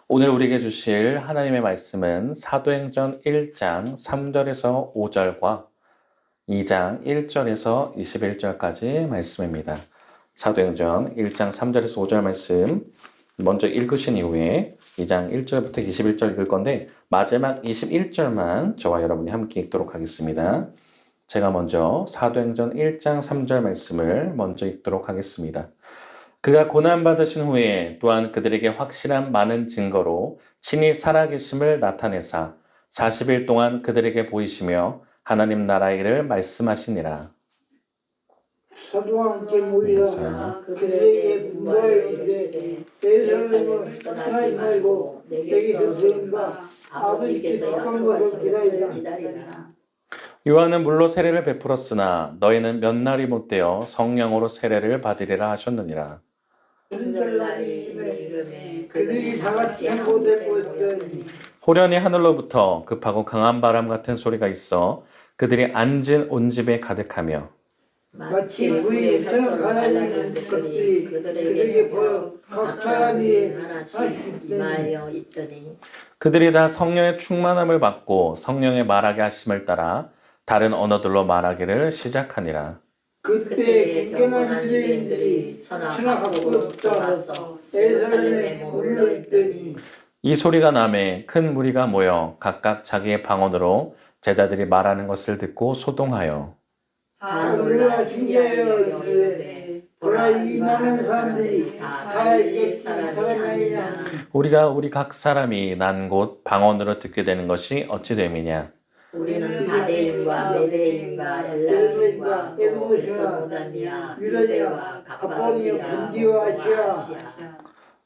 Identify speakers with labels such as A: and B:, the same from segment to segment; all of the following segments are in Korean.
A: 오늘 우리에게 주실 하나님의 말씀은 사도행전 1장 3절에서 5절과 2장 1절에서 21절까지 말씀입니다. 사도행전 1장 3절에서 5절 말씀 먼저 읽으신 이후에 2장 1절부터 21절 읽을 건데 마지막 21절만 저와 여러분이 함께 읽도록 하겠습니다. 제가 먼저 사도행전 1장 3절 말씀을 먼저 읽도록 하겠습니다. 그가 고난받으신 후에 또한 그들에게 확실한 많은 증거로 친히 살아계심을 나타내사 40일 동안 그들에게 보이시며 하나님 나라의 일을 말씀하시니라.
B: 사도와 함께 모이라 그들에게 분부하여 이르시되 예루살렘을 떠나지 말고 내게서 들은 바 아버지께서 약속한 것을 기다리라.
A: 요한은 물로 세례를 베풀었으나 너희는 몇 날이 못되어 성령으로 세례를 받으리라 하셨느니라.
B: 오늘날이 내 이름에 그들이 다 같이 한 곳에 모였더니
A: 호련히 하늘로부터 급하고 강한 바람 같은 소리가 있어 그들이 앉은 온 집에 가득하며
B: 마치 불이 서로 갈라지는 것들이 그들에게 보여 각 사람 위에 하나씩 임하여 있더니
A: 그들이 다 성령의 충만함을 받고 성령의 말하게 하심을 따라 다른 언어들로 말하기를 시작하니라.
B: 그때 경건한 유대인들이 천하갑으로 떠나서 예루살렘에 몰려 있더니
A: 이 소리가 나매 큰 무리가 모여 각각 자기의 방언으로 제자들이 말하는 것을 듣고 소동하여
B: 다 놀라 신기하여 이르되 보라 이 많은 사람들이 다 옛 사람이 아니냐.
A: 우리가 우리 각 사람이 난 곳 방언으로 듣게 되는 것이 어찌 됨이냐.
C: 우리는 바데인과 메데인과 엘라인과 또 메소포타미아 유대와 갑바도기아 본디와 아시아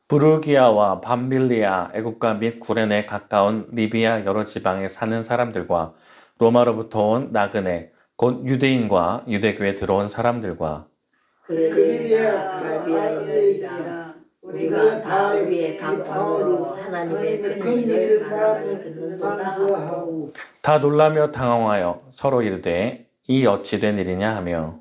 A: 부르기아와 밤빌리아 애국가 및 구레네 가까운 리비아 여러 지방에 사는 사람들과 로마로부터 온 나그네 곧 유대인과 유대교에 들어온 사람들과
C: 그레네아 아라비아인들이라 우리가 다 우리의 강판으로 하나님의 큰 일을 말함을 듣는도다 하고
A: 다 놀라며 당황하여 서로 이르되 이 어찌 된 일이냐 하며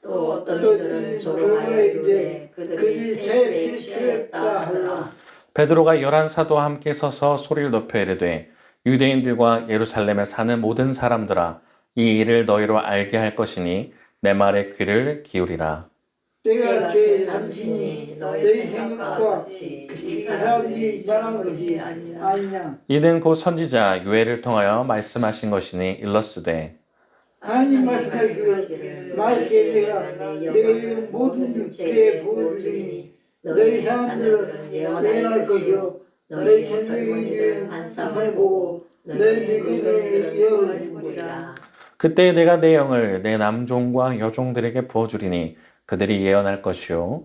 C: 또 어떤 이들은 조롱하여 이르되 그들이 세술에 취하였다 하더라.
A: 베드로가 11사도와 함께 서서 소리를 높여 이르되 유대인들과 예루살렘에 사는 모든 사람들아 이 일을 너희로 알게 할 것이니 내 말에 귀를 기울이라.
B: 때가
C: 제
B: 제
C: 삼신이 너희 생각과 같이 이 사람들이 말한 것이 아니냐.
A: 이는 곧 선지자 요엘을 통하여 말씀하신 것이니 일러스되
B: 하나님 말씀하시기를 말세 내가 이런 모든 육체에 보여주리니 너희 사람들은 예언할 것이요 너희 젊은이들은 환상을 보고 너희 늙은이들은 예언을 보리라.
A: 그때 내가 내 영을 내 남종과 여종들에게 부어주리니 그들이 예언할 것이요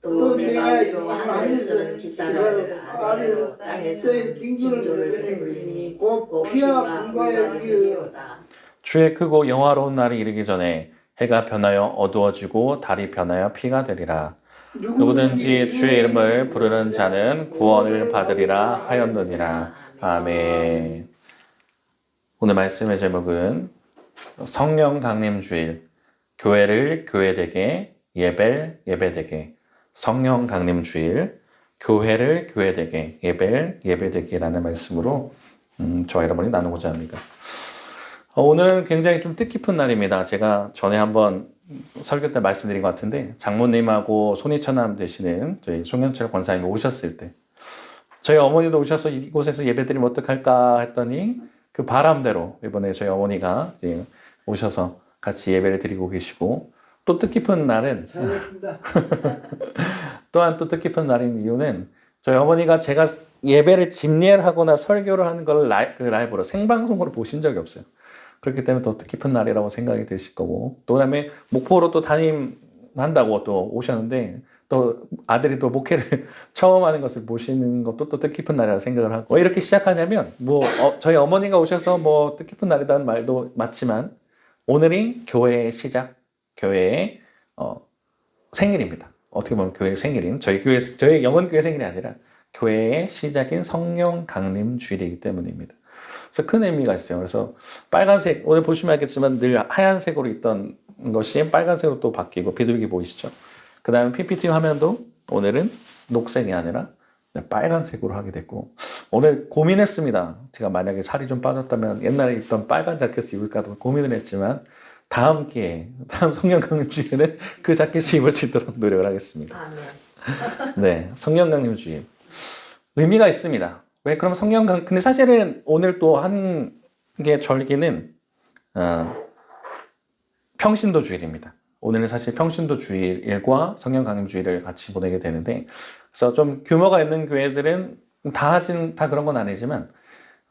C: 또 내가 이로 하늘에서는 기사를 아래로 땅에서 징조를 불리니 곧 피와 불과의 일이로다.
A: 주의 크고 영화로운 날이 이르기 전에 해가 변하여 어두워지고 달이 변하여 피가 되리라. 누구든지 주의 이름을 부르는 자는 구원을 받으리라 하였느니라. 아멘. 오늘 말씀의 제목은 성령 강림 주일, 교회를 교회되게, 예배를 예배되게. 성령 강림 주일, 교회를 교회되게, 예배를 예배되게라는 말씀으로 저와 여러분이 나누고자 합니다. 오늘은 굉장히 좀 뜻깊은 날입니다. 제가 전에 한번 설교 때 말씀드린 것 같은데 장모님하고 손이천남 되시는 저희 송영철 권사님이 오셨을 때 저희 어머니도 오셔서 이곳에서 예배드리면 어떡할까 했더니 그 바람대로 이번에 저희 어머니가 이제 오셔서 같이 예배를 드리고 계시고 또 뜻깊은 날은
B: 잘했습니다.
A: 또한 또 뜻깊은 날인 이유는 저희 어머니가 제가 예배를 집례를 하거나 설교를 하는 걸 라이브로 생방송으로 보신 적이 없어요. 그렇기 때문에 또 뜻깊은 날이라고 생각이 드실 거고 또 그다음에 목포로 또 담임한다고 또 오셨는데 또 아들이 또 목회를 처음 하는 것을 보시는 것도 또 뜻깊은 날이라고 생각을 하고 왜 이렇게 시작하냐면 저희 어머니가 오셔서 뜻깊은 날이라는 말도 맞지만 오늘이 교회의 시작, 교회의 생일입니다. 어떻게 보면 교회의 생일인 저희 영원교회 생일이 아니라 교회의 시작인 성령 강림 주일이기 때문입니다. 그래서 큰 의미가 있어요. 그래서 빨간색, 오늘 보시면 알겠지만 늘 하얀색으로 있던 것이 빨간색으로 또 바뀌고 비둘기 보이시죠? 그 다음에 PPT 화면도 오늘은 녹색이 아니라 네, 빨간색으로 하게 됐고 오늘 고민했습니다. 제가 만약에 살이 좀 빠졌다면 옛날에 입던 빨간 자켓을 입을까도 고민을 했지만 다음 기회에 다음 성령 강림 주일에는 그 자켓을 입을 수 있도록 노력을 하겠습니다.
B: 아멘.
A: 네, 성령 강림 주일 의미가 있습니다. 왜 그럼 성령 강 근데 사실은 오늘 또 한 개 절기는 평신도 주일입니다. 오늘은 사실 평신도 주일과 성령 강림 주일을 같이 보내게 되는데 그래서 좀 규모가 있는 교회들은 다 그런 건 아니지만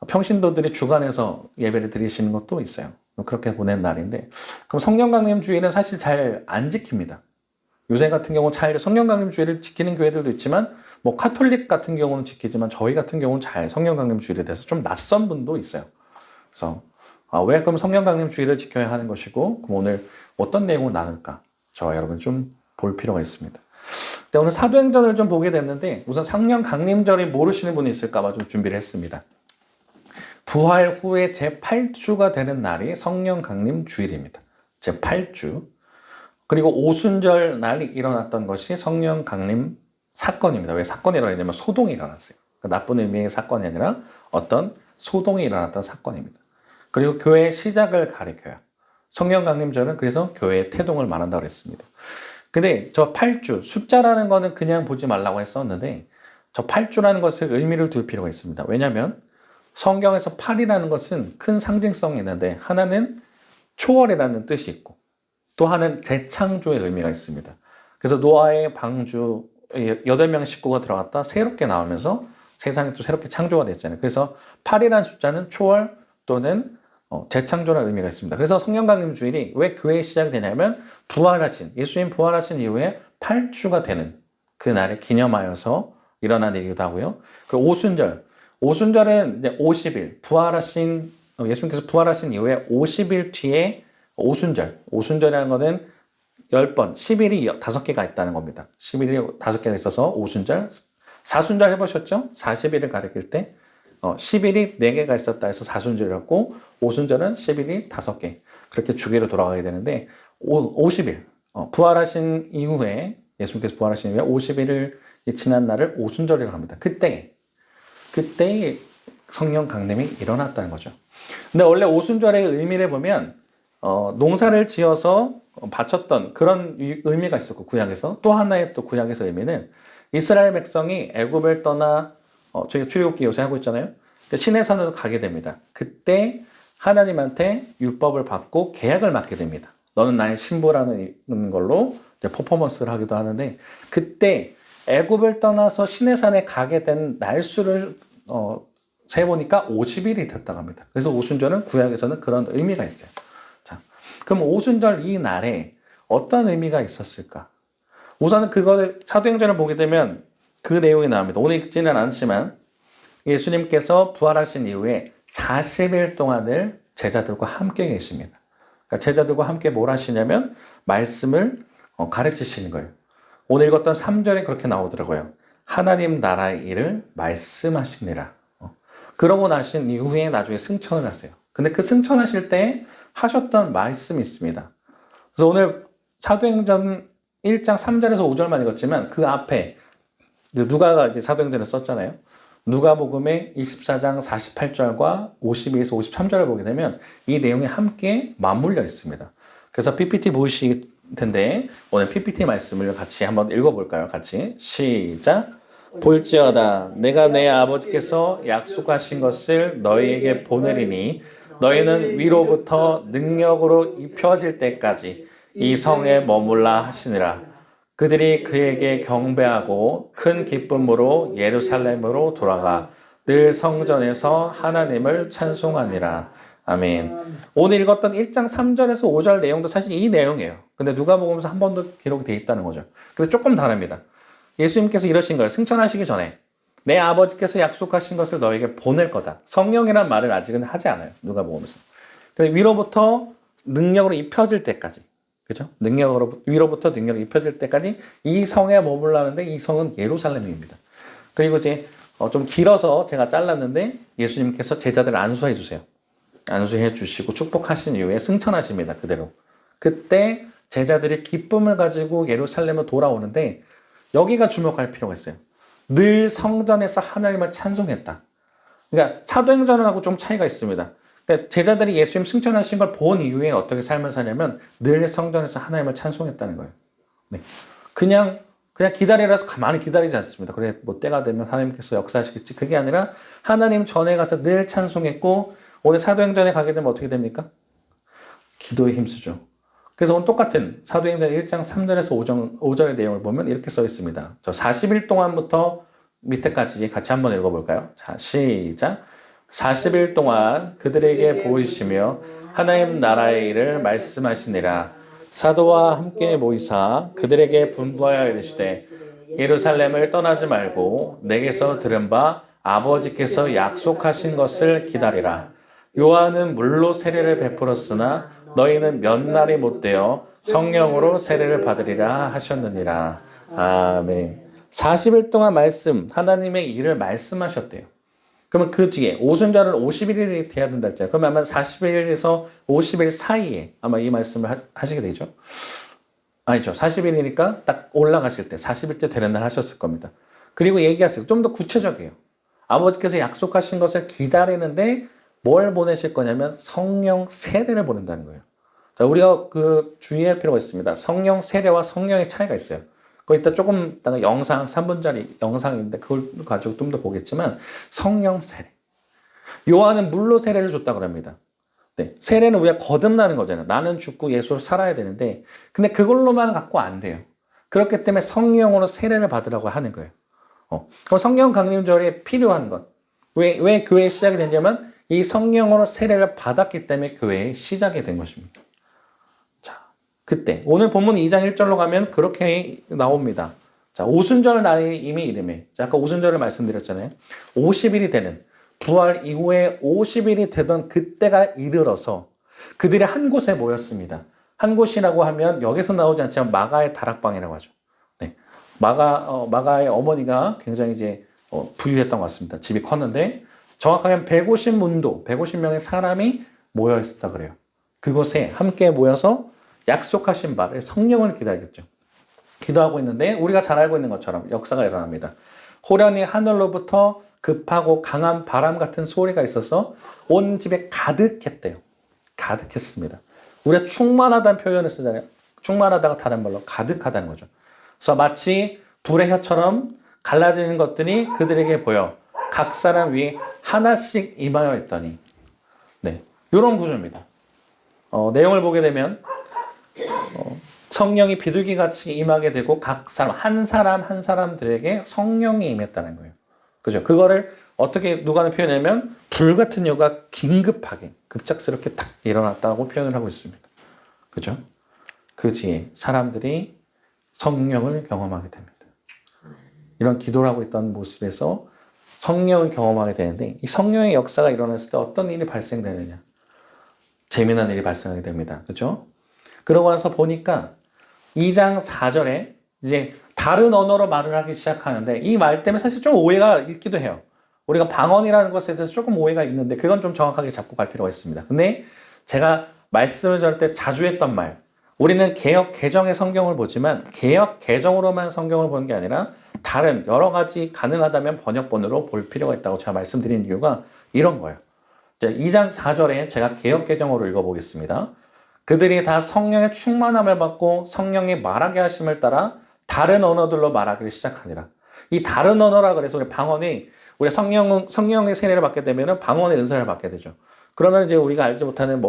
A: 평신도들이 주간에서 예배를 드리시는 것도 있어요. 그렇게 보낸 날인데 그럼 성령 강림 주일은 사실 잘 안 지킵니다. 요새 같은 경우 잘 성령 강림 주일을 지키는 교회들도 있지만 뭐 카톨릭 같은 경우는 지키지만 저희 같은 경우는 잘 성령 강림 주일에 대해서 좀 낯선 분도 있어요. 그래서 왜 그럼 성령 강림 주일을 지켜야 하는 것이고 그럼 오늘 어떤 내용을 나눌까? 저와 여러분 좀 볼 필요가 있습니다. 근데 오늘 사도행전을 좀 보게 됐는데 우선 성령 강림절이 모르시는 분이 있을까 봐 좀 준비를 했습니다. 부활 후에 제8주가 되는 날이 성령 강림 주일입니다. 제8주. 그리고 오순절 날이 일어났던 것이 성령 강림 사건입니다. 왜 사건이 일어났냐면 소동이 일어났어요. 그러니까 나쁜 의미의 사건이 아니라 어떤 소동이 일어났던 사건입니다. 그리고 교회의 시작을 가리켜요. 성령 강림절은 그래서 교회의 태동을 말한다고 그랬습니다. 근데 저 8주, 숫자라는 거는 그냥 보지 말라고 했었는데 저 8주라는 것을 의미를 둘 필요가 있습니다. 왜냐하면 성경에서 8이라는 것은 큰 상징성이 있는데 하나는 초월이라는 뜻이 있고 또 하나는 재창조의 의미가 있습니다. 그래서 노아의 방주 8명 식구가 들어갔다 새롭게 나오면서 세상이 또 새롭게 창조가 됐잖아요. 그래서 8이라는 숫자는 초월 또는 재창조라는 의미가 있습니다. 그래서 성령 강림 주일이 왜 교회의 시작이 되냐면 예수님 부활하신 이후에 8주가 되는 그 날을 기념하여서 일어난 일이기도 하고요. 그 오순절은 이제 50일 예수님께서 부활하신 이후에 50일 뒤에 오순절이라는 것은 10번, 10일이 5개가 있다는 겁니다. 10일이 5개가 있어서 오순절, 사순절 해보셨죠? 40일을 가리킬 때 10일이 4개가 있었다 해서 사순절이었고 오순절은 10일이 5개 그렇게 주기로 돌아가게 되는데 50일 부활하신 이후에 예수님께서 부활하신 이후에 50일을 지난 날을 오순절이라고 합니다. 그때 성령 강림이 일어났다는 거죠. 근데 원래 오순절의 의미를 보면 농사를 지어서 바쳤던 그런 의미가 있었고 구약에서 또 하나의 또 구약에서 의미는 이스라엘 백성이 애굽을 떠나 저희가 출애굽기 요새 하고 있잖아요. 시내산으로 가게 됩니다. 그때 하나님한테 율법을 받고 계약을 맺게 됩니다. 너는 나의 신부라는 걸로 이제 퍼포먼스를 하기도 하는데 그때 애굽을 떠나서 시내산에 가게 된 날수를 세보니까 50일이 됐다고 합니다. 그래서 오순절은 구약에서는 그런 의미가 있어요. 자, 그럼 오순절 이 날에 어떤 의미가 있었을까? 우선은 그거를 사도행전을 보게 되면 그 내용이 나옵니다. 오늘 읽지는 않지만 예수님께서 부활하신 이후에 40일 동안을 제자들과 함께 계십니다. 그러니까 제자들과 함께 뭘 하시냐면 말씀을 가르치시는 거예요. 오늘 읽었던 3절에 그렇게 나오더라고요. 하나님 나라의 일을 말씀하시니라. 그러고 나신 이후에 나중에 승천을 하세요. 근데 그 승천하실 때 하셨던 말씀이 있습니다. 그래서 오늘 사도행전 1장 3절에서 5절만 읽었지만 그 앞에 누가가 이제 사도행전을 썼잖아요. 누가복음의 24장 48절과 52에서 53절을 보게 되면 이 내용이 함께 맞물려 있습니다. 그래서 PPT 보이실 텐데 오늘 PPT 말씀을 같이 한번 읽어볼까요? 같이 시작. 볼지어다 내가 내 아버지께서 약속하신 것을 너희에게 보내리니 너희는 위로부터 능력으로 입혀질 때까지 이 성에 머물라 하시니라. 그들이 그에게 경배하고 큰 기쁨으로 예루살렘으로 돌아가 늘 성전에서 하나님을 찬송하니라. 아멘. 오늘 읽었던 1장 3절에서 5절 내용도 사실 이 내용이에요. 근데 누가복음에서 한 번 더 기록이 되어 있다는 거죠. 근데 조금 다릅니다. 예수님께서 이러신 거예요. 승천하시기 전에 내 아버지께서 약속하신 것을 너에게 보낼 거다. 성령이란 말을 아직은 하지 않아요. 누가복음에서. 위로부터 능력으로 입혀질 때까지. 그죠? 위로부터 능력이 입혀질 때까지 이 성에 머물라는데 이 성은 예루살렘입니다. 그리고 이제 좀 길어서 제가 잘랐는데 예수님께서 제자들을 안수해 주세요. 안수해 주시고 축복하신 이후에 승천하십니다. 그대로. 그때 제자들이 기쁨을 가지고 예루살렘으로 돌아오는데 여기가 주목할 필요가 있어요. 늘 성전에서 하나님을 찬송했다. 그러니까 사도행전하고 좀 차이가 있습니다. 그러니까 제자들이 예수님 승천하신 걸 본 이후에 어떻게 삶을 사냐면 늘 성전에서 하나님을 찬송했다는 거예요. 네. 그냥 기다리라서 가만히 기다리지 않습니다. 그래 뭐 때가 되면 하나님께서 역사하시겠지. 그게 아니라 하나님 전에 가서 늘 찬송했고 오늘 사도행전에 가게 되면 어떻게 됩니까? 기도에 힘쓰죠. 그래서 오늘 똑같은 사도행전 1장 3절에서 5절의 내용을 보면 이렇게 써 있습니다. 저 40일 동안부터 밑에까지 같이 한번 읽어볼까요? 자, 시작. 40일 동안 그들에게 보이시며 하나님 나라의 일을 말씀하시니라. 사도와 함께 모이사 그들에게 분부하여 이르시되 예루살렘을 떠나지 말고 내게서 들은 바 아버지께서 약속하신 것을 기다리라. 요한은 물로 세례를 베풀었으나 너희는 몇 날이 못되어 성령으로 세례를 받으리라 하셨느니라. 아멘. 40일 동안 하나님의 일을 말씀하셨대요. 그러면 그 뒤에 오순절은 50일이 돼야 된다 했잖아요. 그러면 아마 40일에서 50일 사이에 아마 이 말씀을 하시게 되죠. 아니죠. 40일이니까 딱 올라가실 때 40일째 되는 날 하셨을 겁니다. 그리고 얘기하세요. 좀 더 구체적이에요. 아버지께서 약속하신 것을 기다리는데 뭘 보내실 거냐면 성령 세례를 보낸다는 거예요. 자, 우리가 주의할 필요가 있습니다. 성령 세례와 성령의 차이가 있어요. 그거 이따 조금 이따가 영상 3분짜리 영상인데 그걸 가지고 좀 더 보겠지만 성령 세례. 요한은 물로 세례를 줬다고 합니다. 네, 세례는 우리가 거듭나는 거잖아요. 나는 죽고 예수로 살아야 되는데 근데 그걸로만 갖고 안 돼요. 그렇기 때문에 성령으로 세례를 받으라고 하는 거예요. 그럼 성령 강림절에 필요한 것. 왜 교회의 시작이 됐냐면 이 성령으로 세례를 받았기 때문에 교회의 시작이 된 것입니다. 자, 그때 오늘 본문 2장 1절로 가면 그렇게 나옵니다. 자, 오순절 날이 이미 이름에 자, 아까 오순절을 말씀드렸잖아요. 50일이 되는 부활 이후에 50일이 되던 그때가 이르러서 그들이 한 곳에 모였습니다. 한 곳이라고 하면 여기서 나오지 않지만 마가의 다락방이라고 하죠. 네, 마가의 어머니가 굉장히 이제 부유했던 것 같습니다. 집이 컸는데 정확하게 150명의 사람이 모여 있었다 그래요. 그곳에 함께 모여서 약속하신 바를 성령을 기다렸죠. 기도하고 있는데 우리가 잘 알고 있는 것처럼 역사가 일어납니다. 호련히 하늘로부터 급하고 강한 바람 같은 소리가 있어서 온 집에 가득했대요. 가득했습니다. 우리가 충만하다는 표현을 쓰잖아요. 충만하다가 다른 말로 가득하다는 거죠. 그래서 마치 불의 혀처럼 갈라지는 것들이 그들에게 보여 각 사람 위에 하나씩 임하여 있더니 네, 이런 구조입니다. 내용을 보게 되면 성령이 비둘기같이 임하게 되고 각 사람 한 사람들에게 성령이 임했다는 거예요. 그죠? 그거를 어떻게 누가 표현하면 불 같은 여가 긴급하게 급작스럽게 딱 일어났다고 표현을 하고 있습니다. 그죠? 그 뒤에 사람들이 성령을 경험하게 됩니다. 이런 기도를 하고 있던 모습에서 성령을 경험하게 되는데 이 성령의 역사가 일어났을 때 어떤 일이 발생되느냐? 재미난 일이 발생하게 됩니다. 그렇죠? 그러고 나서 보니까 2장 4절에 이제 다른 언어로 말을 하기 시작하는데 이 말 때문에 사실 좀 오해가 있기도 해요. 우리가 방언이라는 것에 대해서 조금 오해가 있는데 그건 좀 정확하게 잡고 갈 필요가 있습니다. 근데 제가 말씀을 전할 때 자주 했던 말 우리는 개역 개정의 성경을 보지만 개역 개정으로만 성경을 보는 게 아니라 다른 여러 가지 가능하다면 번역본으로 볼 필요가 있다고 제가 말씀드린 이유가 이런 거예요. 2장 4절에 제가 개역 개정으로 읽어보겠습니다. 그들이 다 성령의 충만함을 받고 성령이 말하게 하심을 따라 다른 언어들로 말하기를 시작하니라. 이 다른 언어라 그래서 우리 방언이 우리 성령의 세례를 받게 되면 방언의 은사를 받게 되죠. 그러면 이제 우리가 알지 못하는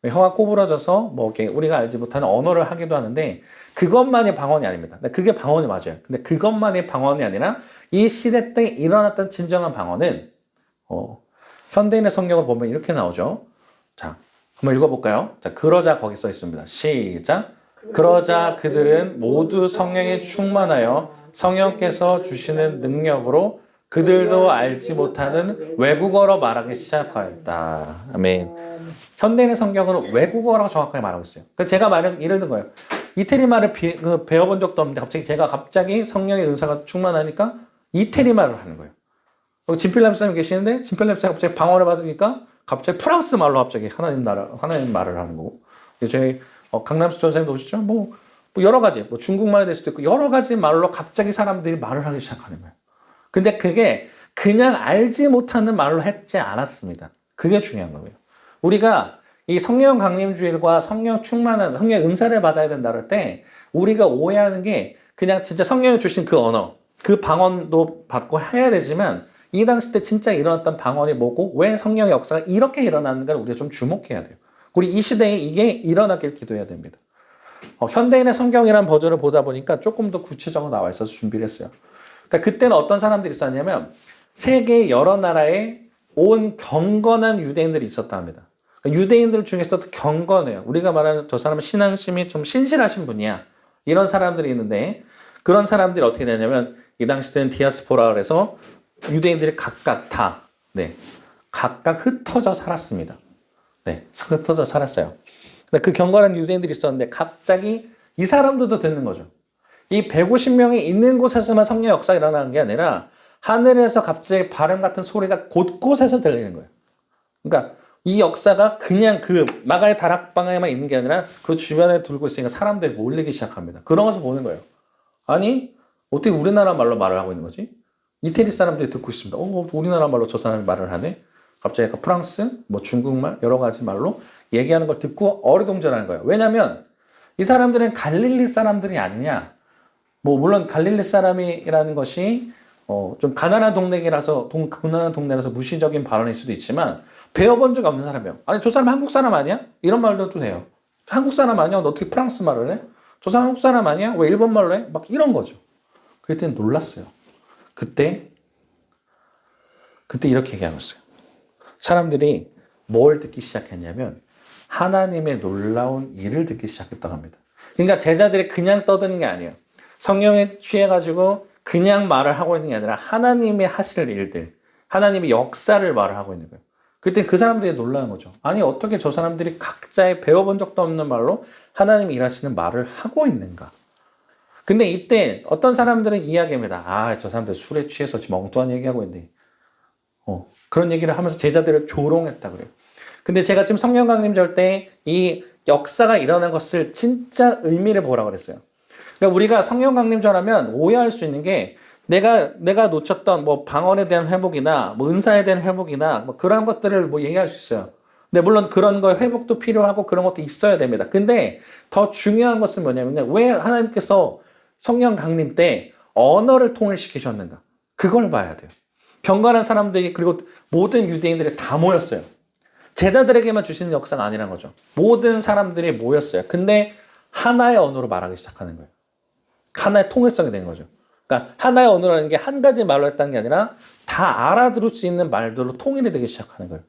A: 혀가 꼬부러져서 이렇게 우리가 알지 못하는 언어를 하기도 하는데 그것만이 방언이 아닙니다. 그게 방언이 맞아요. 근데 그것만이 방언이 아니라 이 시대 때 일어났던 진정한 방언은 현대인의 성경을 보면 이렇게 나오죠. 자, 한번 읽어볼까요? 자, 그러자 거기 써 있습니다. 시작. 그러자 그들은 모두 성령에 충만하여 성령께서 주시는 능력으로 그들도 알지 못하는 외국어로 말하기 시작하였다. 아멘. 현대인의 성경은 외국어라고 정확하게 말하고 있어요. 그래서 제가 예를 든 거예요. 이태리 말을 배워본 적도 없는데 갑자기 성령의 은사가 충만하니까 이태리 말을 하는 거예요. 진필람 쌤이 계시는데 진필람 쌤이 갑자기 방언을 받으니까 갑자기 프랑스 말로 갑자기 하나님 말을 하는 거고. 저희 강남수 전사님도 오시죠? 여러 가지 중국말이 될 수도 있고 여러 가지 말로 갑자기 사람들이 말을 하기 시작하는 거예요. 근데 그게 그냥 알지 못하는 말로 했지 않았습니다. 그게 중요한 거예요. 우리가 이 성령 강림주일과 성령 충만한 성령 은사를 받아야 된다 할 때 우리가 오해하는 게 그냥 진짜 성령이 주신 그 언어, 그 방언도 받고 해야 되지만 이 당시 때 진짜 일어났던 방언이 뭐고 왜 성령의 역사가 이렇게 일어나는가를 우리가 좀 주목해야 돼요. 우리 이 시대에 이게 일어나길 기도해야 됩니다. 현대인의 성경이라는 버전을 보다 보니까 조금 더 구체적으로 나와 있어서 준비를 했어요. 그러니까 그때는 어떤 사람들이 있었냐면 세계 여러 나라에 온 경건한 유대인들이 있었다 합니다. 그러니까 유대인들 중에서도 경건해요. 우리가 말하는 저 사람은 신앙심이 좀 신실하신 분이야. 이런 사람들이 있는데 그런 사람들이 어떻게 되냐면 이 당시 때는 디아스포라 그래서 유대인들이 각각 다 각각 흩어져 살았습니다. 흩어져 살았어요. 근데 그 경건한 유대인들이 있었는데 갑자기 이 사람들도 듣는 거죠. 이 150명이 있는 곳에서만 성령 역사가 일어나는 게 아니라 하늘에서 갑자기 바람 같은 소리가 곳곳에서 들리는 거예요. 그러니까 이 역사가 그냥 그 마가의 다락방에만 있는 게 아니라 그 주변에 돌고 있으니까 사람들이 몰리기 시작합니다. 그런 것을 보는 거예요. 아니 어떻게 우리나라 말로 말을 하고 있는 거지? 이태리 사람들이 듣고 있습니다. 우리나라 말로 저 사람이 말을 하네? 갑자기 약간 프랑스, 중국말 여러 가지 말로 얘기하는 걸 듣고 어리둥절하는 거예요. 왜냐하면 이 사람들은 갈릴리 사람들이 아니냐. 물론 갈릴리 사람이라는 것이 좀 가난한 동네라서 가난한 동네라서 무시적인 발언일 수도 있지만 배워본 적이 없는 사람이에요. 아니 저 사람 한국 사람 아니야? 이런 말도 또 돼요. 한국 사람 아니야? 너 어떻게 프랑스 말을 해? 저 사람 한국 사람 아니야? 왜 일본 말로 해? 막 이런 거죠. 그때 놀랐어요. 그때 이렇게 얘기하셨어요. 사람들이 뭘 듣기 시작했냐면 하나님의 놀라운 일을 듣기 시작했다고 합니다. 그러니까 제자들이 그냥 떠드는 게 아니에요. 성령에 취해가지고 그냥 말을 하고 있는 게 아니라 하나님의 하실 일들, 하나님의 역사를 말을 하고 있는 거예요. 그때 그 사람들이 놀라는 거죠. 아니 어떻게 저 사람들이 각자의 배워본 적도 없는 말로 하나님이 일하시는 말을 하고 있는가. 근데 이때 어떤 사람들은 이야기합니다. 저 사람들 술에 취해서 지금 엉뚱한 얘기하고 있네. 그런 얘기를 하면서 제자들을 조롱했다 그래요. 근데 제가 지금 성령 강림절 때 이 역사가 일어난 것을 진짜 의미를 보라고 그랬어요. 그러니까 우리가 성령 강림절 하면 오해할 수 있는 게 내가 놓쳤던 방언에 대한 회복이나 은사에 대한 회복이나 그런 것들을 얘기할 수 있어요. 근데 물론 그런 거 회복도 필요하고 그런 것도 있어야 됩니다. 근데 더 중요한 것은 뭐냐면 왜 하나님께서 성령 강림 때 언어를 통일시키셨는가? 그걸 봐야 돼요. 경건한 사람들이 그리고 모든 유대인들이 다 모였어요. 제자들에게만 주시는 역사가 아니란 거죠. 모든 사람들이 모였어요. 근데 하나의 언어로 말하기 시작하는 거예요. 하나의 통일성이 된 거죠. 그러니까 하나의 언어라는 게 한 가지 말로 했다는 게 아니라 다 알아들을 수 있는 말들로 통일이 되기 시작하는 거예요.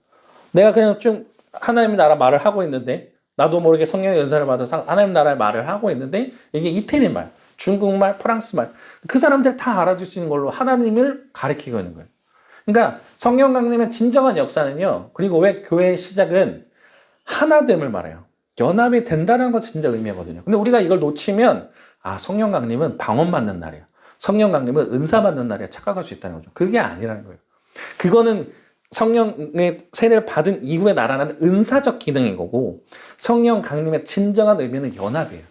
A: 내가 그냥 좀 하나님 나라 말을 하고 있는데 나도 모르게 성령의 연사를 받아서 하나님 나라의 말을 하고 있는데 이게 이태리 말, 중국말, 프랑스 말 그 사람들 다 알아들 수 있는 걸로 하나님을 가리키고 있는 거예요. 그러니까 성령 강림의 진정한 역사는요. 그리고 왜 교회의 시작은 하나됨을 말해요. 연합이 된다는 것이 진짜 의미하거든요. 근데 우리가 이걸 놓치면 성령 강림은 방언 받는 날이야. 성령 강림은 은사 받는 날이야. 착각할 수 있다는 거죠. 그게 아니라는 거예요. 그거는 성령의 세례를 받은 이후에 나타나는 은사적 기능인 거고 성령 강림의 진정한 의미는 연합이에요.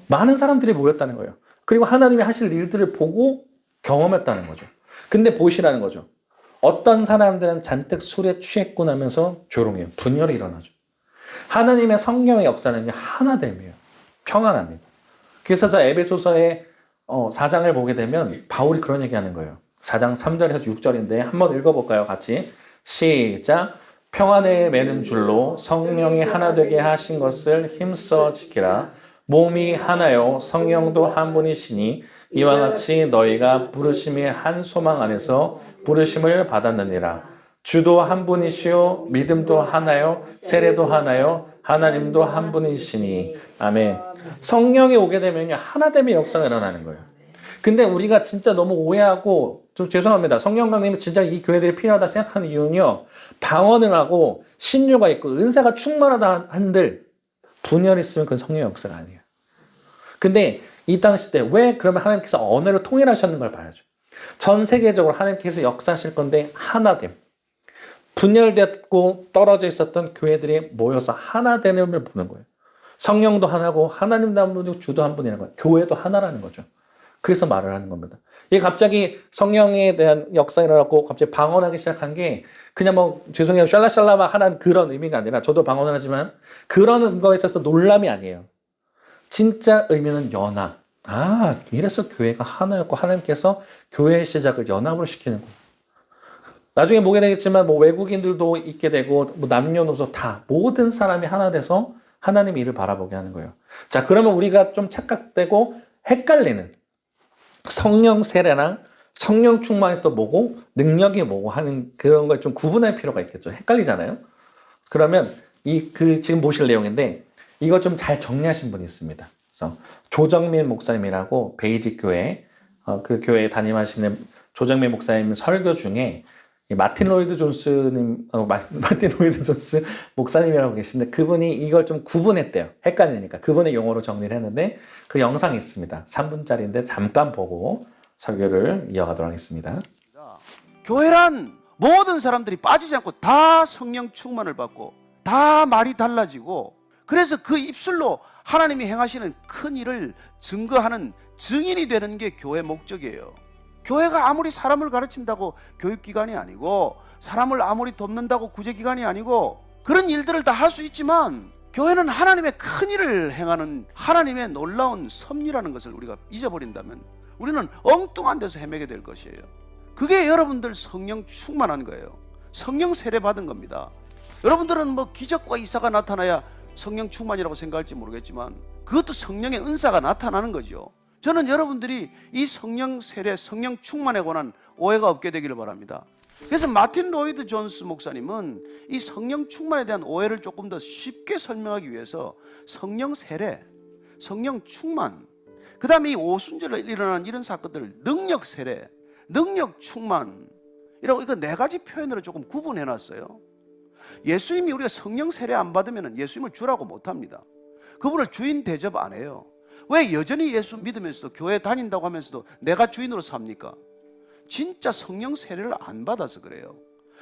A: 많은 사람들이 모였다는 거예요. 그리고 하나님이 하실 일들을 보고 경험했다는 거죠. 근데 보시라는 거죠. 어떤 사람들은 잔뜩 술에 취했고 나면서 조롱해요. 분열이 일어나죠. 하나님의 성령의 역사는 하나됨이에요. 평안합니다. 그래서 저 에베소서의 4장을 보게 되면 바울이 그런 얘기하는 거예요. 4장 3절에서 6절인데 한번 읽어볼까요? 같이. 시작. 평안에 매는 줄로 성령이 하나 되게 하신 것을 힘써 지키라. 몸이 하나요 성령도 한 분이시니 이와 같이 너희가 부르심의 한 소망 안에서 부르심을 받았느니라. 주도 한 분이시요 믿음도 하나요 세례도 하나요 하나님도 한 분이시니 아멘. 성령이 오게 되면 하나됨의 역사가 일어나는 거예요. 근데 우리가 진짜 너무 오해하고 좀 죄송합니다. 성령 강림이 진짜 이 교회들이 필요하다 생각하는 이유는요. 방언을 하고 신유가 있고 은사가 충만하다 한들 분열이 있으면 그건 성령의 역사가 아니에요. 근데 이 당시 때 왜 그러면 하나님께서 언어를 통일하셨는 걸 봐야죠. 전 세계적으로 하나님께서 역사하실 건데 하나됨. 분열됐고 떨어져 있었던 교회들이 모여서 하나 되는 걸 보는 거예요. 성령도 하나고 하나님도 한 분이고 주도 한 분이라는 거예요. 교회도 하나라는 거죠. 그래서 말을 하는 겁니다. 이게 갑자기 성령에 대한 역사가 일어났고 갑자기 방언하기 시작한 게 그냥 뭐 죄송해요 샬라샬라 막 하는 그런 의미가 아니라 저도 방언을 하지만 그런 거에 있어서 놀람이 아니에요. 진짜 의미는 연합. 아, 이래서 교회가 하나였고 하나님께서 교회의 시작을 연합으로 시키는 거예요. 나중에 보게 되겠지만 뭐 외국인들도 있게 되고 뭐 남녀노소 다 모든 사람이 하나 돼서 하나님 일을 바라보게 하는 거예요. 자, 그러면 우리가 좀 착각되고 헷갈리는 성령 세례랑 성령 충만이 또 뭐고 능력이 뭐고 하는 그런 걸 좀 구분할 필요가 있겠죠. 헷갈리잖아요. 그러면 지금 보실 내용인데 이거 좀 잘 정리하신 분이 있습니다. 그래서 조정민 목사님이라고 베이직 교회 그 교회에 담임하시는 조정민 목사님 설교 중에 마틴 로이드 존스님, 마틴 로이드 존스 목사님이라고 계신데 그분이 이걸 좀 구분했대요. 헷갈리니까. 그분의 용어로 정리를 했는데 그 영상이 있습니다. 3분짜리인데 잠깐 보고 설교를 이어가도록 하겠습니다.
D: 교회란 모든 사람들이 빠지지 않고 다 성령 충만을 받고 다 말이 달라지고 그래서 그 입술로 하나님이 행하시는 큰 일을 증거하는 증인이 되는 게 교회 목적이에요. 교회가 아무리 사람을 가르친다고 교육기관이 아니고 사람을 아무리 돕는다고 구제기관이 아니고 그런 일들을 다 할 수 있지만 교회는 하나님의 큰 일을 행하는 하나님의 놀라운 섭리라는 것을 우리가 잊어버린다면 우리는 엉뚱한 데서 헤매게 될 것이에요. 그게 여러분들 성령 충만한 거예요. 성령 세례 받은 겁니다. 여러분들은 뭐 기적과 이사가 나타나야 성령 충만이라고 생각할지 모르겠지만 그것도 성령의 은사가 나타나는 거죠. 저는 여러분들이 이 성령 세례, 성령 충만에 관한 오해가 없게 되기를 바랍니다. 그래서 마틴 로이드 존스 목사님은 이 성령 충만에 대한 오해를 조금 더 쉽게 설명하기 위해서 성령 세례, 성령 충만, 그 다음에 이 오순절에 일어난 이런 사건들을 능력 세례, 능력 충만이라고 이거 네 가지 표현으로 조금 구분해 놨어요. 예수님이 우리가 성령 세례 안 받으면 예수님을 주라고 못합니다. 그분을 주인 대접 안 해요. 왜 여전히 예수 믿으면서도 교회 다닌다고 하면서도 내가 주인으로 삽니까? 진짜 성령 세례를 안 받아서 그래요.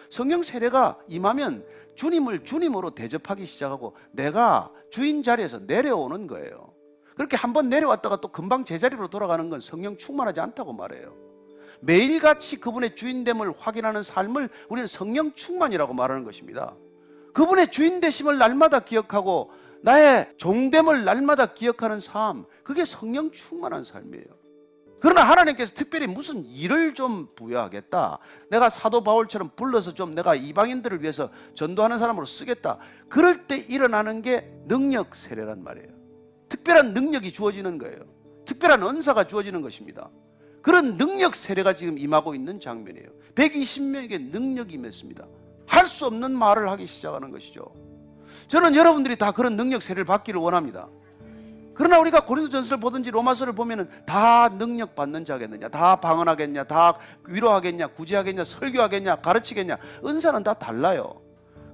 D: 성령 세례가 임하면 주님을 주님으로 대접하기 시작하고 내가 주인 자리에서 내려오는 거예요. 그렇게 한번 내려왔다가 또 금방 제자리로 돌아가는 건 성령 충만하지 않다고 말해요. 매일같이 그분의 주인됨을 확인하는 삶을 우리는 성령 충만이라고 말하는 것입니다. 그분의 주인 되심을 날마다 기억하고 나의 종됨을 날마다 기억하는 삶, 그게 성령 충만한 삶이에요. 그러나 하나님께서 특별히 무슨 일을 좀 부여하겠다, 내가 사도 바울처럼 불러서 좀 내가 이방인들을 위해서 전도하는 사람으로 쓰겠다, 그럴 때 일어나는 게 능력 세례란 말이에요. 특별한 능력이 주어지는 거예요. 특별한 은사가 주어지는 것입니다. 그런 능력 세례가 지금 임하고 있는 장면이에요. 120명에게 능력이 임했습니다. 할 수 없는 말을 하기 시작하는 것이죠. 저는 여러분들이 다 그런 능력 세례를 받기를 원합니다. 그러나 우리가 고린도전서를 보든지 로마서를 보면은 다 능력 받는 자겠느냐, 다 방언하겠냐, 다 위로하겠냐, 구제하겠냐, 설교하겠냐, 가르치겠냐, 은사는 다 달라요.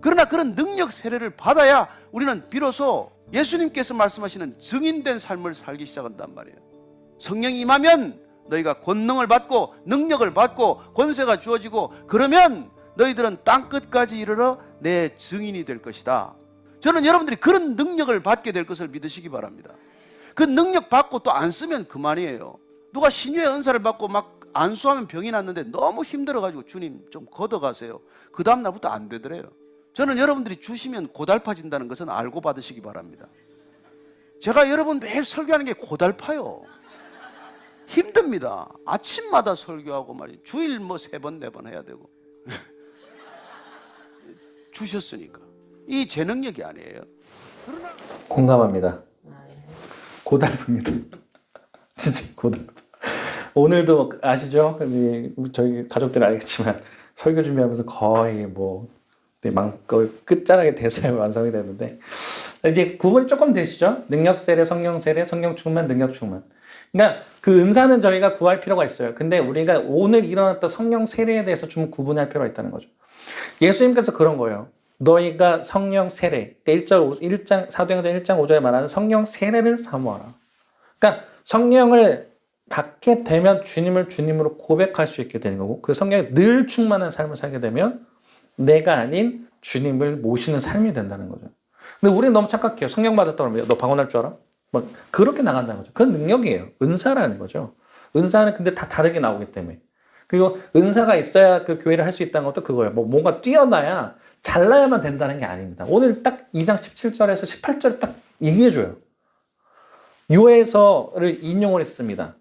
D: 그러나 그런 능력 세례를 받아야 우리는 비로소 예수님께서 말씀하시는 증인된 삶을 살기 시작한단 말이에요. 성령이 임하면 너희가 권능을 받고 능력을 받고 권세가 주어지고 그러면 너희들은 땅끝까지 이르러 내 증인이 될 것이다. 저는 여러분들이 그런 능력을 받게 될 것을 믿으시기 바랍니다. 그 능력 받고 또 안 쓰면 그만이에요. 누가 신유의 은사를 받고 막 안수하면 병이 났는데 너무 힘들어가지고 주님 좀 걷어가세요. 그 다음 날부터 안 되더래요. 저는 여러분들이 주시면 고달파진다는 것은 알고 받으시기 바랍니다. 제가 여러분 매일 설교하는 게 고달파요. 힘듭니다. 아침마다 설교하고 말이에요. 주일 뭐 3번 4번 해야 되고 주셨으니까 이 제 능력이 아니에요.
A: 공감합니다. 고달픕니다. 진짜 고달프. 오늘도 아시죠? 저희 가족들 알겠지만 설교 준비하면서 거의 뭐 끝자락에 대사에 완성이 되는데 이제 구분이 조금 되시죠? 능력 세례, 성령 세례, 성령 충만, 능력 충만. 그러니까 그 은사는 저희가 구할 필요가 있어요. 근데 우리가 오늘 일어났던 성령 세례에 대해서 좀 구분할 필요가 있다는 거죠. 예수님께서 그런 거예요. 너희가 성령 세례, 사도행전 1장 5절에 말하는 성령 세례를 사모하라. 그러니까 성령을 받게 되면 주님을 주님으로 고백할 수 있게 되는 거고 그 성령에 늘 충만한 삶을 살게 되면 내가 아닌 주님을 모시는 삶이 된다는 거죠. 근데 우리는 너무 착각해요. 성령 받았다고 하면 너 방언할 줄 알아? 막 그렇게 나간다는 거죠. 그건 능력이에요. 은사라는 거죠. 은사는 근데 다 다르게 나오기 때문에. 그리고 은사가 있어야 그 교회를 할 수 있다는 것도 그거예요. 뭐 뭔가 뛰어나야 잘나야만 된다는 게 아닙니다. 오늘 딱 2장 17절에서 18절에 딱 얘기해줘요. 요에서를 인용을 했습니다.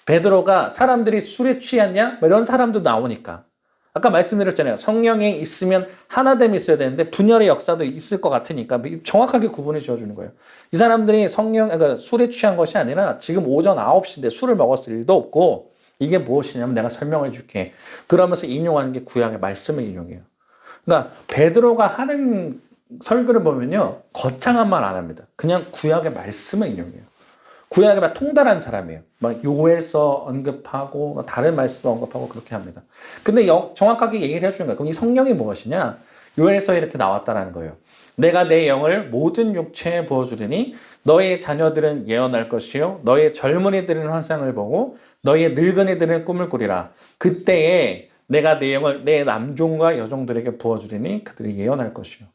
A: 베드로가 사람들이 술에 취했냐? 뭐 이런 사람도 나오니까. 아까 말씀드렸잖아요. 성령이 있으면 하나됨이 있어야 되는데 분열의 역사도 있을 것 같으니까 정확하게 구분해 지어주는 거예요. 이 사람들이 그러니까 술에 취한 것이 아니라 지금 오전 9시인데 술을 먹었을 일도 없고 이게 무엇이냐면 내가 설명해 줄게. 그러면서 인용하는 게 구약의 말씀을 인용해요. 그러니까 베드로가 하는 설교를 보면요. 거창한 말 안 합니다. 그냥 구약의 말씀을 인용해요. 구약에 막 통달한 사람이에요. 막 요엘서 언급하고 다른 말씀 언급하고 그렇게 합니다. 근데 정확하게 얘기를 해주는 거예요. 그럼 이 성령이 무엇이냐? 요엘서에 이렇게 나왔다라는 거예요. 내가 내 영을 모든 육체에 부어주리니 너의 자녀들은 예언할 것이요 너의 젊은이들은 환상을 보고 너의 늙은이들은 꿈을 꾸리라. 그때에 내가 내 영을 내 남종과 여종들에게 부어주리니 그들이 예언할 것이요.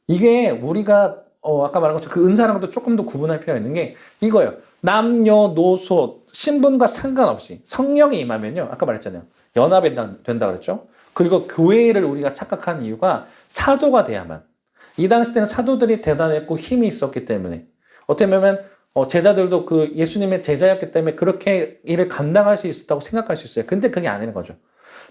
A: 이게 우리가 아까 말한 것처럼 그 은사랑도 조금 더 구분할 필요가 있는 게 이거예요. 남녀노소 신분과 상관없이 성령이 임하면요. 아까 말했잖아요. 연합이 된다 그랬죠. 그리고 교회를 우리가 착각하는 이유가 사도가 돼야만. 이 당시 때는 사도들이 대단했고 힘이 있었기 때문에 어떻게 보면 제자들도 그 예수님의 제자였기 때문에 그렇게 일을 감당할 수 있었다고 생각할 수 있어요. 근데 그게 아니는 거죠.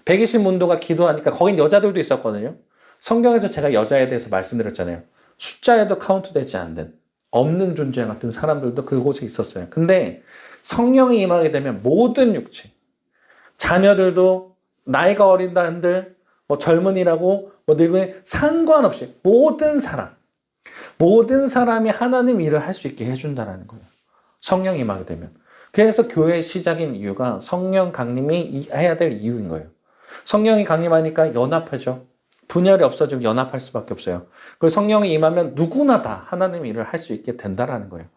A: 120문도가 기도하니까 거긴 여자들도 있었거든요. 성경에서 제가 여자에 대해서 말씀드렸잖아요. 숫자에도 카운트되지 않는 없는 존재 같은 사람들도 그곳에 있었어요. 근데 성령이 임하게 되면 모든 육체, 자녀들도 나이가 어린다 한들 뭐 젊은이라고 뭐 늙은이 상관없이 모든 사람이 하나님 일을 할 수 있게 해준다라는 거예요. 성령이 임하게 되면. 그래서 교회의 시작인 이유가 성령 강림이 해야 될 이유인 거예요. 성령이 강림하니까 연합하죠. 분열이 없어지고 연합할 수밖에 없어요. 그 성령이 임하면 누구나 다 하나님의 일을 할 수 있게 된다라는 거예요.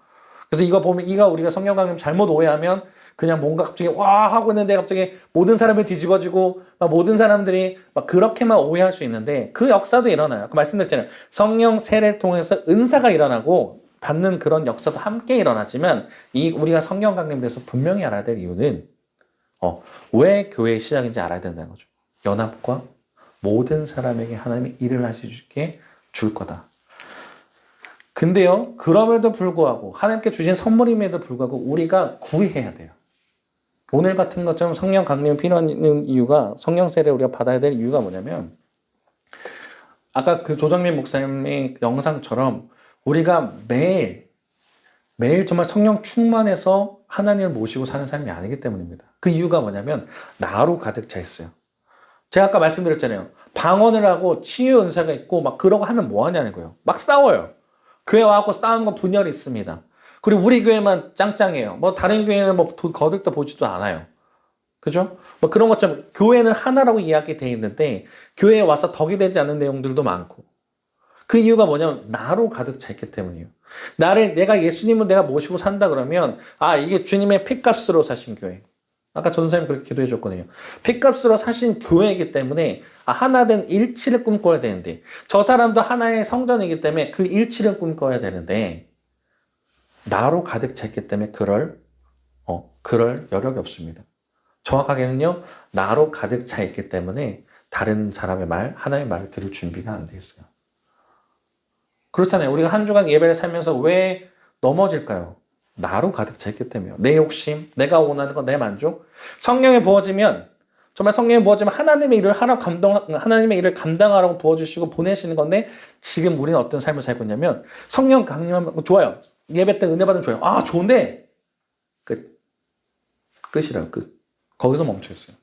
A: 그래서 이거 보면 우리가 성령 강림 잘못 오해하면 그냥 뭔가 갑자기 와 하고 있는데 갑자기 모든 사람이 뒤집어지고 막 모든 사람들이 막 그렇게만 오해할 수 있는데 그 역사도 일어나요. 아까 말씀드렸잖아요. 성령 세례를 통해서 은사가 일어나고 받는 그런 역사도 함께 일어나지만 우리가 성령 강림돼서 분명히 알아야 될 이유는 왜 교회의 시작인지 알아야 된다는 거죠. 연합과 모든 사람에게 하나님이 일을 할 수 있게 줄 거다. 근데요, 그럼에도 불구하고 하나님께 주신 선물임에도 불구하고 우리가 구해야 돼요. 오늘 같은 것처럼 성령 강림이 필요한 이유가 성령 세례를 우리가 받아야 될 이유가 뭐냐면 아까 그 조정민 목사님의 영상처럼 우리가 매일 정말 성령 충만해서 하나님을 모시고 사는 삶이 아니기 때문입니다. 그 이유가 뭐냐면 나로 가득 차 있어요. 제가 아까 말씀드렸잖아요. 방언을 하고 치유 은사가 있고 막 그러고 하면 뭐 하냐는 거예요. 막 싸워요. 교회 와갖고 싸우는 건 분열이 있습니다. 그리고 우리 교회만 짱짱해요. 뭐 다른 교회는 뭐 거들떠 보지도 않아요. 그죠? 뭐 그런 것처럼 교회는 하나라고 이야기되어 있는데 교회에 와서 덕이 되지 않는 내용들도 많고 그 이유가 뭐냐면 나로 가득 차 있기 때문이에요. 내가 예수님을 내가 모시고 산다 그러면 이게 주님의 핏값으로 사신 교회. 아까 전사님 그렇게 기도해 줬거든요. 핏값으로 사신 교회이기 때문에 하나된 일치를 꿈꿔야 되는데 저 사람도 하나의 성전이기 때문에 그 일치를 꿈꿔야 되는데 나로 가득 차 있기 때문에 그럴 여력이 없습니다. 정확하게는요. 나로 가득 차 있기 때문에 다른 사람의 말, 하나의 말을 들을 준비가 안 돼 있어요. 그렇잖아요. 우리가 한 주간 예배를 살면서 왜 넘어질까요? 나로 가득 차 있기 때문이에요. 내 욕심, 내가 원하는 거, 내 만족. 성령에 부어지면 정말 성령에 부어지면 하나님의 일을 감당하라고 부어주시고 보내시는 건데 지금 우리는 어떤 삶을 살고 있냐면 성령 강림하면 좋아요. 예배 때 은혜 받으면 좋아요. 좋은데 끝이라고 끝. 거기서 멈춰 있어요.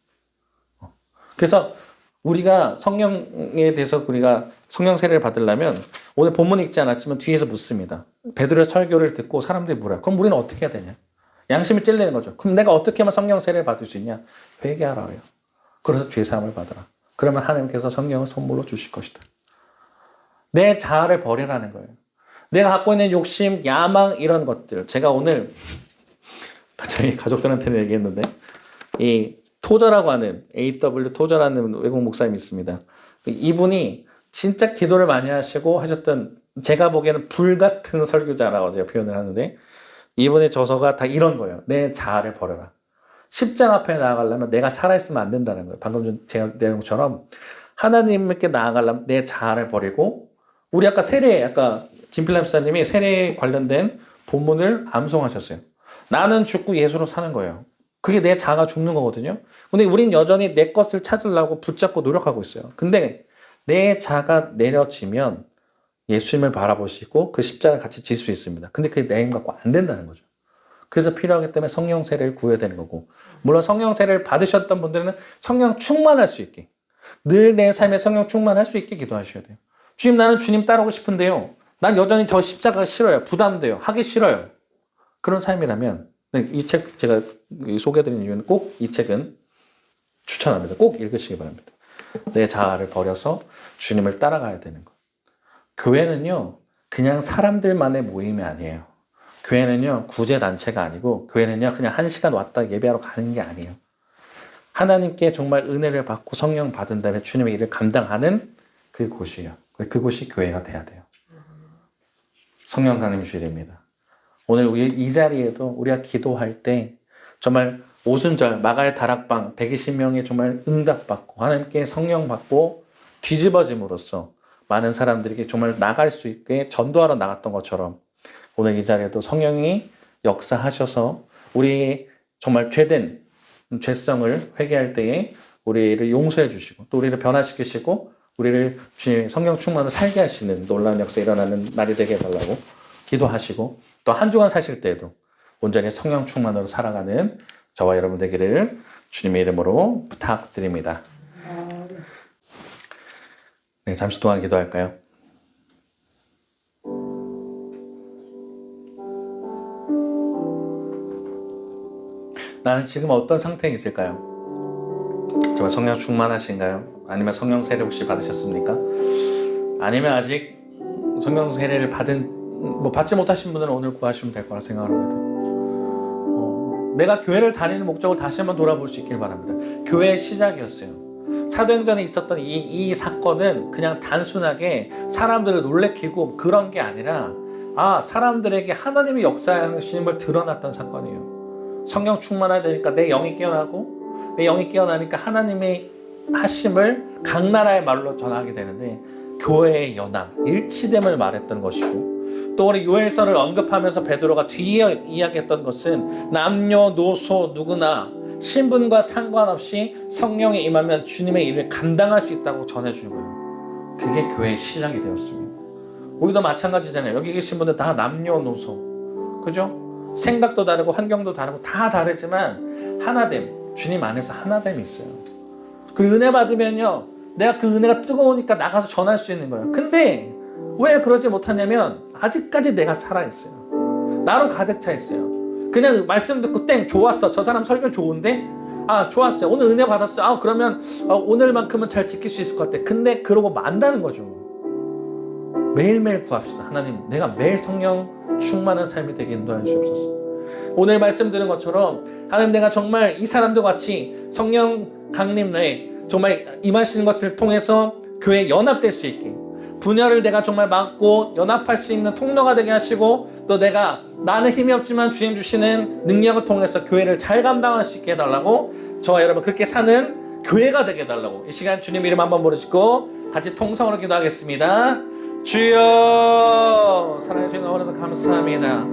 A: 그래서 우리가 성령에 대해서 우리가 성령 세례를 받으려면 오늘 본문 읽지 않았지만 뒤에서 묻습니다. 베드로의 설교를 듣고 사람들이 물어요. 그럼 우리는 어떻게 해야 되냐? 양심이 찔리는 거죠. 그럼 내가 어떻게 하면 성령 세례를 받을 수 있냐? 회개하라고요. 그래서 죄사함을 받아라. 그러면 하나님께서 성령을 선물로 주실 것이다. 내 자아를 버리라는 거예요. 내가 갖고 있는 욕심, 야망 이런 것들. 제가 오늘 저희 가족들한테는 얘기했는데 이 토저라고 하는 AW 토저라는 외국 목사님이 있습니다. 이분이 진짜 기도를 많이 하시고 하셨던 제가 보기에는 불같은 설교자라고 제가 표현을 하는데 이분의 저서가 다 이런 거예요. 내 자아를 버려라. 십자가 앞에 나아가려면 내가 살아있으면 안 된다는 거예요. 방금 전 제가 내용처럼 하나님께 나아가려면 내 자아를 버리고 우리 아까 세례, 아까 진필람 목사님이 세례에 관련된 본문을 암송하셨어요. 나는 죽고 예수로 사는 거예요. 그게 내 자아가 죽는 거거든요. 근데 우린 여전히 내 것을 찾으려고 붙잡고 노력하고 있어요. 근데 내 자아가 내려지면 예수님을 바라보시고 그 십자가를 같이 질 수 있습니다. 근데 그게 내 힘 갖고 안 된다는 거죠. 그래서 필요하기 때문에 성령 세례를 구해야 되는 거고, 물론 성령 세례를 받으셨던 분들은 성령 충만할 수 있게, 늘 내 삶에 성령 충만할 수 있게 기도하셔야 돼요. 주님, 나는 주님 따르고 싶은데요, 난 여전히 저 십자가가 싫어요. 부담돼요. 하기 싫어요. 그런 삶이라면 이 책 제가 소개해드린 이유는 꼭 이 책은 추천합니다. 꼭 읽으시기 바랍니다. 내 자아를 버려서 주님을 따라가야 되는 것. 교회는요, 그냥 사람들만의 모임이 아니에요. 교회는요, 구제단체가 아니고, 교회는요, 그냥 1시간 왔다 예배하러 가는 게 아니에요. 하나님께 정말 은혜를 받고 성령 받은 다음에 주님의 일을 감당하는 그곳이에요. 그곳이 교회가 돼야 돼요. 성령 강림 주일입니다. 오늘 우리 이 자리에도 우리가 기도할 때 정말 오순절 마가의 다락방 120명이 정말 응답받고 하나님께 성령 받고 뒤집어짐으로써 많은 사람들에게 정말 나갈 수 있게 전도하러 나갔던 것처럼 오늘 이 자리에도 성령이 역사하셔서 우리 정말 죄된 죄성을 회개할 때에 우리를 용서해 주시고 또 우리를 변화시키시고 우리를 주님의 성령 충만으로 살게 하시는 놀라운 역사 일어나는 날이 되게 해달라고 기도하시고 또 한 주간 사실 때에도 온전히 성령 충만으로 살아가는 저와 여러분 되기를 주님의 이름으로 부탁드립니다. 네, 잠시 동안 기도할까요? 나는 지금 어떤 상태에 있을까요? 정말 성령 충만하신가요? 아니면 성령 세례 혹시 받으셨습니까? 아니면 아직 성령 세례를 받지 못하신 분들은 오늘 구하시면 될 거라 생각합니다. 내가 교회를 다니는 목적을 다시 한번 돌아볼 수 있길 바랍니다. 교회의 시작이었어요. 사도행전에 있었던 이 사건은 그냥 단순하게 사람들을 놀래키고 그런 게 아니라 사람들에게 하나님의 역사하심을 드러났던 사건이에요. 성령 충만하되니까 내 영이 깨어나고 내 영이 깨어나니까 하나님의 하심을 각 나라의 말로 전하게 되는데 교회의 연합, 일치됨을 말했던 것이고 또 우리 요엘서를 언급하면서 베드로가 뒤에 이야기했던 것은 남녀노소 누구나 신분과 상관없이 성령이 임하면 주님의 일을 감당할 수 있다고 전해주는 거예요. 그게 교회의 시작이 되었습니다. 우리도 마찬가지잖아요. 여기 계신 분들 다 남녀노소, 그죠? 생각도 다르고 환경도 다르고 다 다르지만 하나됨, 주님 안에서 하나됨이 있어요. 그리고 은혜 받으면요, 내가 그 은혜가 뜨거우니까 나가서 전할 수 있는 거예요. 근데 왜 그러지 못하냐면 아직까지 내가 살아있어요. 나로 가득 차 있어요. 그냥 말씀 듣고 좋았어. 저 사람 설교 좋은데? 좋았어요. 오늘 은혜 받았어요. 그러면 오늘만큼은 잘 지킬 수 있을 것 같아. 근데 그러고 만다는 거죠. 매일매일 구합시다. 하나님, 내가 매일 성령 충만한 삶이 되게 인도하여 주옵소서. 오늘 말씀 드린 것처럼 하나님, 내가 정말 이 사람도 같이 성령 강림 내에 정말 임하시는 것을 통해서 교회에 연합될 수 있게 분열을 내가 정말 막고 연합할 수 있는 통로가 되게 하시고 또 나는 힘이 없지만 주님 주시는 능력을 통해서 교회를 잘 감당할 수 있게 해달라고 저와 여러분 그렇게 사는 교회가 되게 해달라고 이 시간 주님 이름 한번 부르시고 같이 통성으로 기도하겠습니다. 주여, 사랑해 주님 너무나도 감사합니다.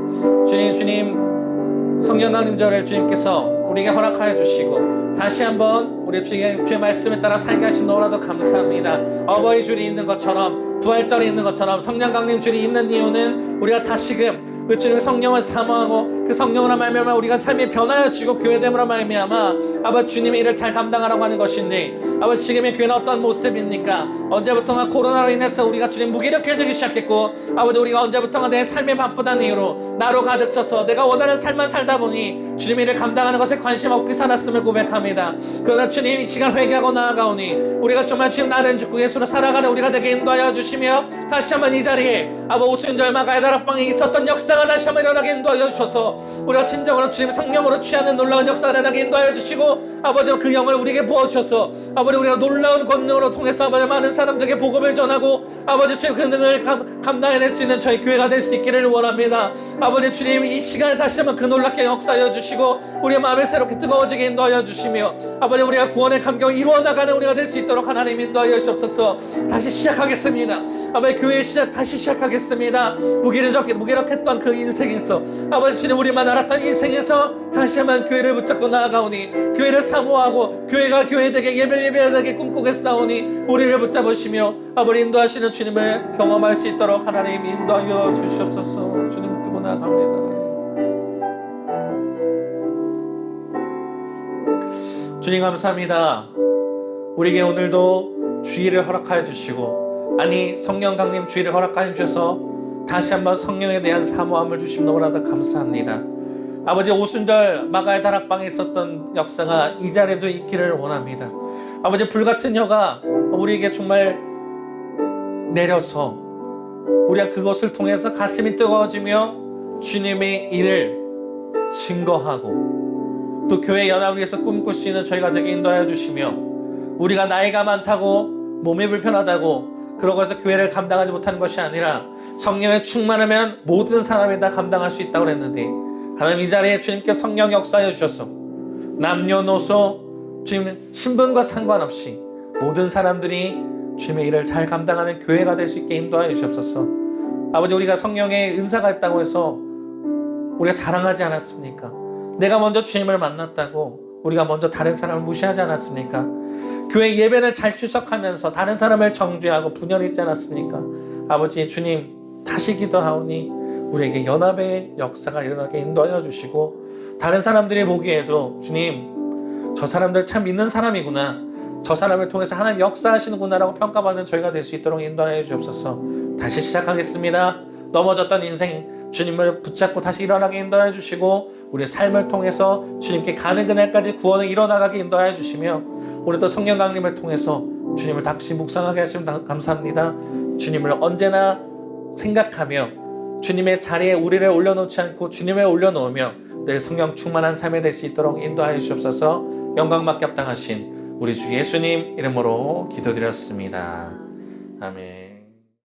A: 주님 성령 강림절을 주님께서 우리에게 허락하여 주시고 다시 한번 우리 주의 말씀에 따라 살게 하심 너무나도 감사합니다. 어버이 줄이 있는 것처럼 부활절이 있는 것처럼 성령 강림 줄이 있는 이유는 우리가 다시금 그 주님의 성령을 사모하고 그 성령으로 말미암아 우리가 삶이 변화여지고 교회됨으로 말미암아 아버지 주님의 일을 잘 감당하라고 하는 것인데 아버지 지금의 교회는 어떤 모습입니까? 언제부턴가 코로나로 인해서 우리가 주님 무기력해지기 시작했고 아버지 우리가 언제부턴가 내 삶에 바쁘다는 이유로 나로 가득 차서 내가 원하는 삶만 살다 보니 주님의 일을 감당하는 것에 관심 없게 살았음을 고백합니다. 그러나 주님 이 시간 회개하고 나아가오니 우리가 정말 주님 나는 죽고 예수로 살아가는 우리가 되게 인도하여 주시며 다시 한번 이 자리에 아버지 오순절 마가의 다락방에 있었던 역사가 다시 한번 일어나게 인도하여 주셔서 우리가 진정으로 주님 성령으로 취하는 놀라운 역사를 일어나게 인도하여 주시고 아버지 그 영을 우리에게 부어주셔서 아버지 우리가 놀라운 권능으로 통해서 아버지 많은 사람들에게 복음을 전하고 아버지 주님 그 능을 감당해낼 수 있는 저희 교회가 될 수 있기를 원합니다. 아버지 주님 이 시간에 다시 한번 그 놀랍게 역사하여 주시고 우리의 마음을 새롭게 뜨거워지게 인도하여 주시며 아버지 우리가 구원의 감격을 이루어나가는 우리가 될 수 있도록 하나님 인도하여 주옵소서. 다시 시작하겠습니다. 아버지 교회 다시 시작하겠습니다. 무기력했던 그 인생에서 아버지 주님 우리만 알았던 인생에서 다시 한번 교회를 붙잡고 나아가오니 교회를 사모하고 교회가 교회되게 예배되게 꿈꾸겠사오니 우리를 붙잡으시며 아버지 인도하시는 주님을 경험할 수 있도록 하나님 인도하여 주시옵소서. 주님 붙들고 나아갑니다. 주님 감사합니다. 우리에게 오늘도 주의를 허락하여 주시고 아니 성령 강림 주의를 허락하여 주셔서 다시 한번 성령에 대한 사모함을 주시면 너무나도 감사합니다. 아버지 오순절 마가의 다락방에 있었던 역사가 이 자리에도 있기를 원합니다. 아버지 불같은 혀가 우리에게 정말 내려서 우리가 그것을 통해서 가슴이 뜨거워지며 주님의 일을 증거하고 또 교회 연합을 위해서 꿈꿀 수 있는 저희가 되게 인도하여 주시며 우리가 나이가 많다고 몸이 불편하다고 그러고 해서 교회를 감당하지 못하는 것이 아니라 성령에 충만하면 모든 사람이 다 감당할 수 있다고 그랬는데 하나님 이 자리에 주님께 성령 역사해 주셔서 남녀노소 주님 신분과 상관없이 모든 사람들이 주님의 일을 잘 감당하는 교회가 될 수 있게 인도하여 주옵소서. 아버지 우리가 성령의 은사가 있다고 해서 우리가 자랑하지 않았습니까? 내가 먼저 주님을 만났다고 우리가 먼저 다른 사람을 무시하지 않았습니까? 교회 예배를 잘 출석하면서 다른 사람을 정죄하고 분열했지 않았습니까? 아버지 주님 다시 기도하오니 우리에게 연합의 역사가 일어나게 인도하여 주시고 다른 사람들이 보기에도 주님 저 사람들 참 믿는 사람이구나 저 사람을 통해서 하나님 역사하시는구나라고 평가받는 저희가 될 수 있도록 인도하여 주옵소서. 다시 시작하겠습니다. 넘어졌던 인생 주님을 붙잡고 다시 일어나게 인도하여 주시고 우리의 삶을 통해서 주님께 가는 그날까지 구원을 이뤄나가게 인도하여 주시며 오늘도 성령 강림을 통해서 주님을 다시 묵상하게 하시면 감사합니다. 주님을 언제나 생각하며 주님의 자리에 우리를 올려놓지 않고 주님을 올려놓으며 늘 성령 충만한 삶이 될 수 있도록 인도하여 주옵소서. 영광받게 합당하신 우리 주 예수님 이름으로 기도드렸습니다. 아멘.